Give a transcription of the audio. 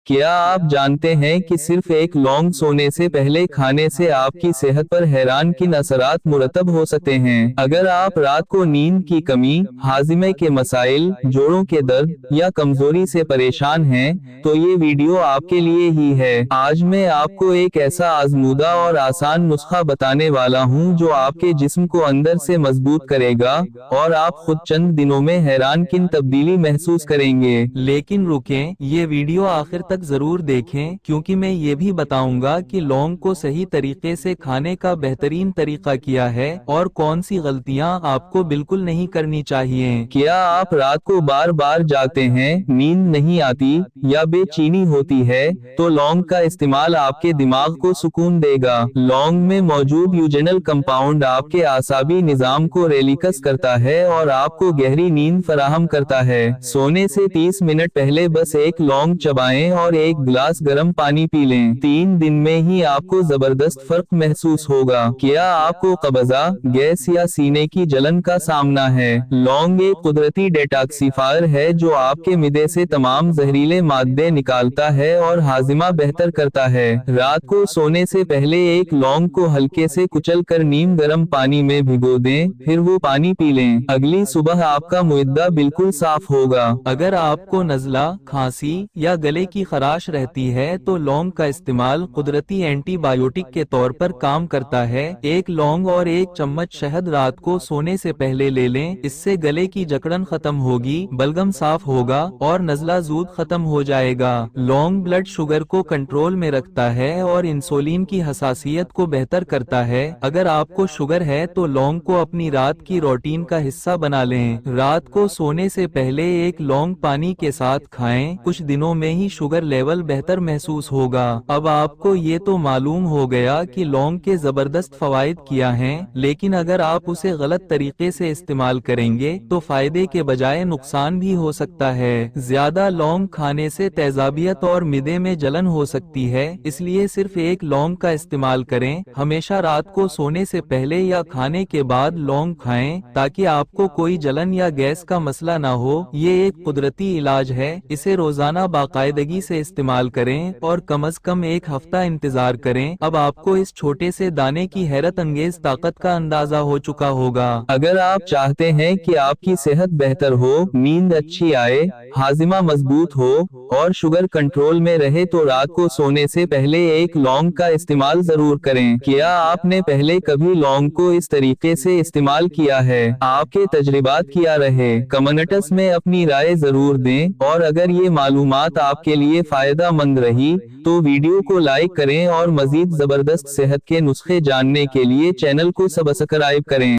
क्या आप जानते हैं कि सिर्फ एक लौंग सोने से पहले खाने से आपकी सेहत पर हैरान किन असरात मुरतब हो सकते हैं। अगर आप रात को नींद की कमी, हाजिमे के मसाइल, जोड़ों के दर्द या कमजोरी से परेशान हैं, तो ये वीडियो आपके लिए ही है। आज मैं आपको एक ऐसा आजमूदा और आसान नुस्खा बताने वाला हूँ जो आपके जिस्म को अंदर से मजबूत करेगा और आप खुद चंद दिनों में हैरान किन तब्दीली महसूस करेंगे। लेकिन रुकें, ये वीडियो आखिर तक जरूर देखें, क्योंकि मैं ये भी बताऊंगा कि लौंग को सही तरीके से खाने का बेहतरीन तरीका क्या है और कौन सी गलतियां आपको बिल्कुल नहीं करनी चाहिए। क्या आप रात को बार बार जागते हैं, नींद नहीं आती या बेचैनी होती है, तो लौंग का इस्तेमाल आपके दिमाग को सुकून देगा। लौंग में मौजूद यूजेनल कंपाउंड आपके आसाबी निजाम को रिलैक्स करता है और आपको गहरी नींद फराहम करता है। सोने से 30 मिनट पहले बस एक लौंग चबाएं और एक गिलास गर्म पानी पी लें। 3 दिन में ही आपको जबरदस्त फर्क महसूस होगा। क्या आपको कब्जा, गैस या सीने की जलन का सामना है? लौंग एक कुदरती डेटॉक्सिफायर है जो आपके मिदे से तमाम जहरीले मादे निकालता है और हाजिमा बेहतर करता है। रात को सोने से पहले एक लौंग को हल्के से कुचल कर नीम गर्म पानी में भिगो दें, फिर वो पानी पी लें। अगली सुबह आपका मुइद्दा बिल्कुल साफ होगा। अगर आपको नज़ला, खांसी या गले की खराश रहती है तो लौंग का इस्तेमाल कुदरती एंटीबायोटिक के तौर पर काम करता है। एक लौंग और एक चम्मच शहद रात को सोने से पहले ले लें। इससे गले की जकड़न खत्म होगी, बलगम साफ होगा और नज़ला जूद खत्म हो जाएगा। लौंग ब्लड शुगर को कंट्रोल में रखता है और इंसुलिन की हसासियत को बेहतर करता है। अगर आपको शुगर है तो लौंग को अपनी रात की रूटीन का हिस्सा बना लें। रात को सोने से पहले एक लौंग पानी के साथ खाएं। कुछ दिनों में ही शुगर लेवल बेहतर महसूस होगा। अब आपको ये तो मालूम हो गया कि लौंग के जबरदस्त फवाइद क्या हैं, लेकिन अगर आप उसे गलत तरीके से इस्तेमाल करेंगे तो फायदे के बजाय नुकसान भी हो सकता है। ज्यादा लौंग खाने से तेजाबियत और मिदे में जलन हो सकती है, इसलिए सिर्फ एक लौंग का इस्तेमाल करें। हमेशा रात को सोने से पहले या खाने के बाद लौंग खाएं ताकि आपको कोई जलन या गैस का मसला ना हो। ये एक कुदरती इलाज है, इसे रोजाना बाकायदगी से इस्तेमाल करें और कम से कम एक हफ्ता इंतजार करें। अब आपको इस छोटे से दाने की हैरत अंगेज ताकत का अंदाजा हो चुका होगा। अगर आप चाहते हैं कि आपकी सेहत बेहतर हो, नींद अच्छी आए, हाजिमा मजबूत हो और शुगर कंट्रोल में रहे तो रात को सोने से पहले एक लौंग का इस्तेमाल जरूर करें। क्या आपने पहले कभी लौंग को इस तरीके से इस्तेमाल किया है? आपके तजर्बात क्या रहे? कमेंट्स में अपनी राय जरूर दें और अगर ये मालूमात आपके लिए फायदा मंद रही तो वीडियो को लाइक करें और मजीद जबरदस्त सेहत के नुस्खे जानने के लिए चैनल को सब्सक्राइब करें।